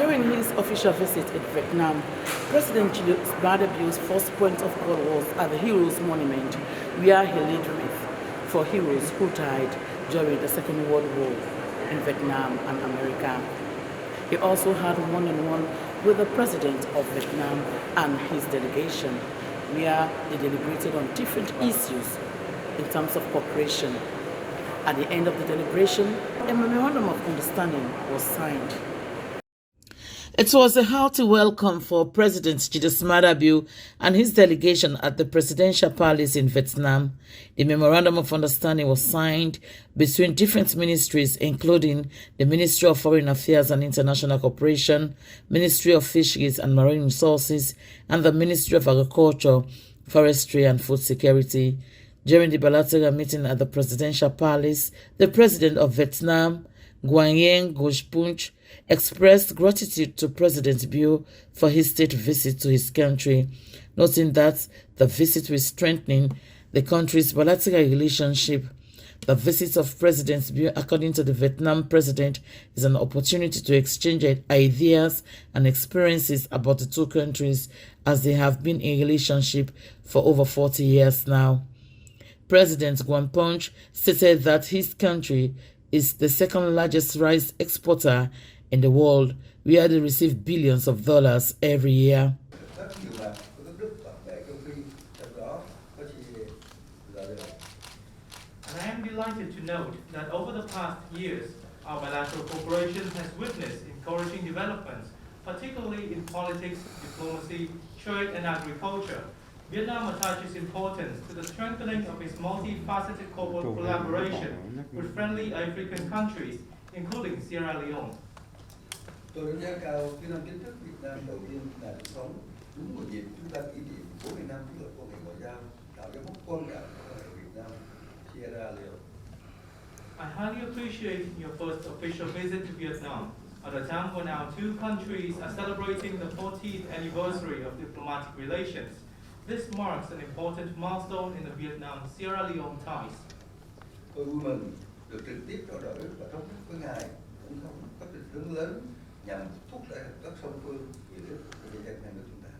During his official visit in Vietnam, President Julius Maada's first point of call was at the Heroes Monument, where he laid wreath for heroes who died during the Second World War in Vietnam and America. He also had one-on-one with the President of Vietnam and his delegation, where they deliberated on different issues in terms of cooperation. At the end of the deliberation, a memorandum of understanding was signed. It was a hearty welcome for President Julius Maada and his delegation at the Presidential Palace in Vietnam. The Memorandum of Understanding was signed between different ministries, including the Ministry of Foreign Affairs and International Cooperation, Ministry of Fisheries and Marine Resources, and the Ministry of Agriculture, Forestry and Food Security. During the bilateral meeting at the Presidential Palace, the President of Vietnam, 𝐤𝐤 𝐞𝐫𝐿, expressed gratitude to President Bieu for his state visit to his country, noting that the visit will strengthen the country's bilateral relationship. The visit of President Bieu, according to the Vietnam president, is an opportunity to exchange ideas and experiences about the two countries, as they have been in relationship for over 40 years now. President Nguyen Punch stated that his country is the second largest rice exporter in the world, where they receive billions of dollars every year. And I am delighted to note that over the past years, our bilateral cooperation has witnessed encouraging developments, particularly in politics, diplomacy, trade and agriculture. Vietnam attaches importance to the strengthening of its multifaceted corporate collaboration with friendly African countries, including Sierra Leone. Tôi đánh giá cao chuyến thăm chính thức Việt Nam đầu tiên là được sống đúng một dịp chúng ta kỷ niệm 40 năm thiết lập quan hệ ngoại giao, tạo dấu mốc quan trọng của quan hệ Việt Nam Sierra Leone. I highly appreciate your first official visit to Vietnam at a time when our two countries are celebrating the 40th anniversary of diplomatic relations. This marks an important milestone in the Vietnam-Sierra Leone ties. Tôi vui mừng được trực tiếp trao đổi và thống nhất với ngài cũng có định hướng lớn nhằm thúc đẩy hợp tác song phương vì lợi ích của nhân dân hai nước chúng ta.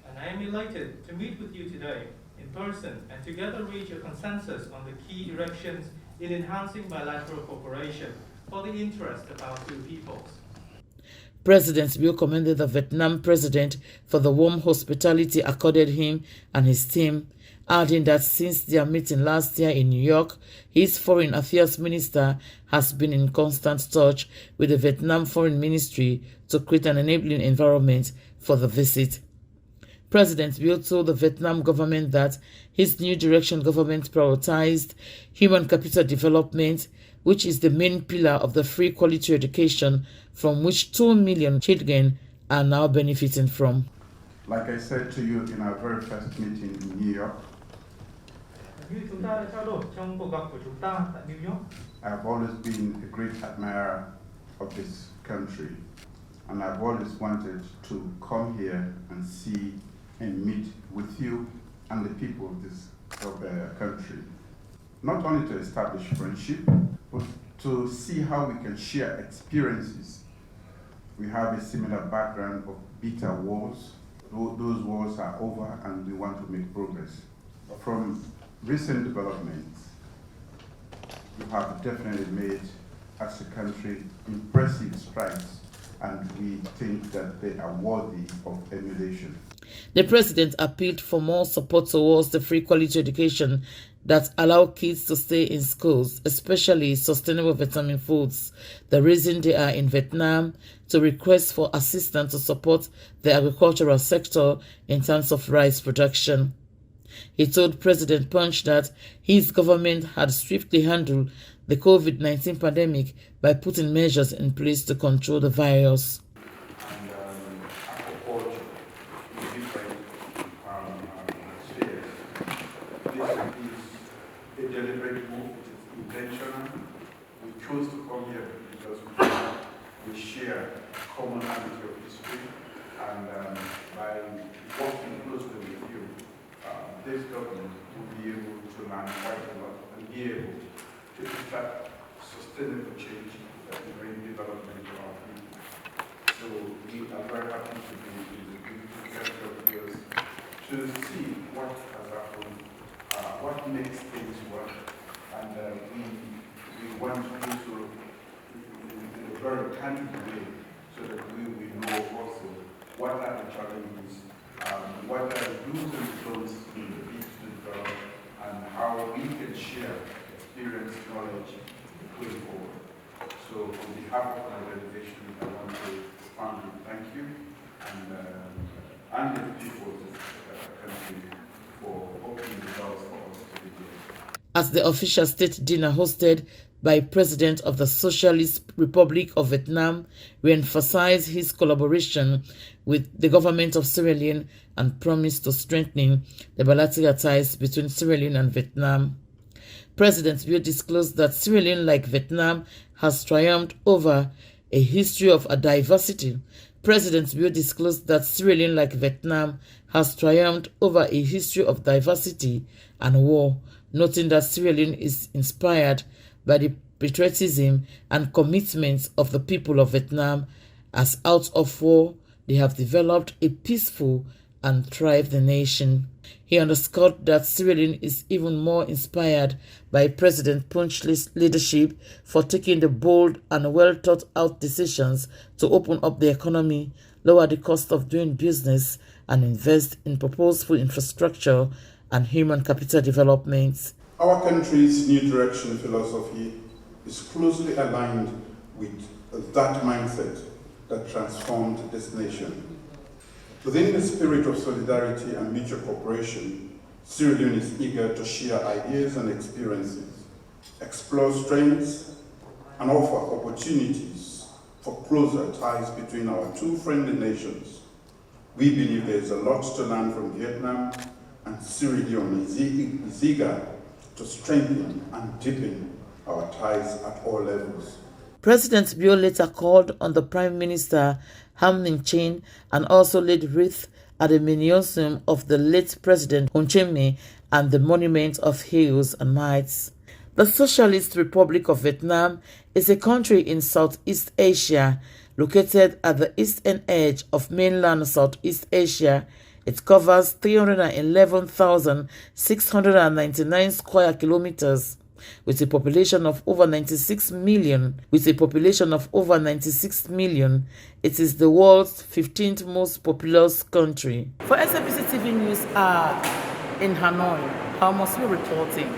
And I am elated to meet with you today in person and together reach a consensus on the key directions in enhancing bilateral cooperation for the interest of our two peoples. President Bieu commended the Vietnam president for the warm hospitality accorded him and his team, adding that since their meeting last year in New York, his Foreign Affairs Minister has been in constant touch with the Vietnam Foreign Ministry to create an enabling environment for the visit. President Bieu told the Vietnam government that his new direction government prioritized human capital development, which is the main pillar of the free quality education from which 2 million children are now benefiting from. Like I said to you in our very first meeting in New York, I've always been a great admirer of this country, and I've always wanted to come here and see and meet with you and the people of this country. Not only to establish friendship, but to see how we can share experiences. We have a similar background of bitter wars. Those wars are over and we want to make progress. From recent developments, you have definitely made, as a country, impressive strides, and we think that they are worthy of emulation. The president appealed for more support towards the free quality education that allow kids to stay in schools, especially sustainable vitamin foods. The reason they are in Vietnam to request for assistance to support the agricultural sector in terms of rice production. He told President Punch that his government had swiftly handled the COVID-19 pandemic by putting measures in place to control the virus. And agriculture in different spheres. This is a deliberate move, it's intentional. We chose to come here because we share a common identity of history, and by working closely with you, this government will be able to learn quite a lot and be able to effect sustainable change that will bring development to our people. So we are very happy to be in the beautiful country of yours to see what has happened, what makes things work, and we want you to, in a very candid way, so that we will know also what are the challenges, what are the do's and don'ts in the bid to develop, and how we can share experience, knowledge going forward. So on behalf of my organization, I want to profoundly thank you and the people of this country for opening the doors for us to be here. At the official state dinner hosted by President of the Socialist Republic of Vietnam, we emphasized his collaboration with the government of Sierra Leone and promised to strengthen the bilateral ties between Sierra Leone and Vietnam. President Bill disclosed that Sierra Leone, like Vietnam, has triumphed over a history of diversity. President Bill disclosed that Sierra Leone, like Vietnam, has triumphed over a history of diversity and war, noting that Sierra Leone is inspired by the patriotism and commitment of the people of Vietnam, as out of war they have developed a peaceful and thriving nation. He underscored that Sierra Leone is even more inspired by President Punch's leadership for taking the bold and well-thought-out decisions to open up the economy, lower the cost of doing business, and invest in purposeful infrastructure and human capital development. Our country's new direction philosophy is closely aligned with that mindset that transformed this nation. Within the spirit of solidarity and mutual cooperation, Sierra Leone is eager to share ideas and experiences, explore strengths, and offer opportunities for closer ties between our two friendly nations. We believe there is a lot to learn from Vietnam, and Sierra Leone is eager to strengthen and deepen our ties at all levels. President Bill later called on the Prime Minister 𝐚 and also laid wreath at the mausoleum of the late President 𝐤 and the monument of heroes and knights. The Socialist Republic of Vietnam is a country in Southeast Asia, located at the eastern edge of mainland Southeast Asia. It covers 311,699 square kilometers, with a population of over 96 million. It is the world's 15th most populous country. For SABC TV News in Hanoi, Amos reporting.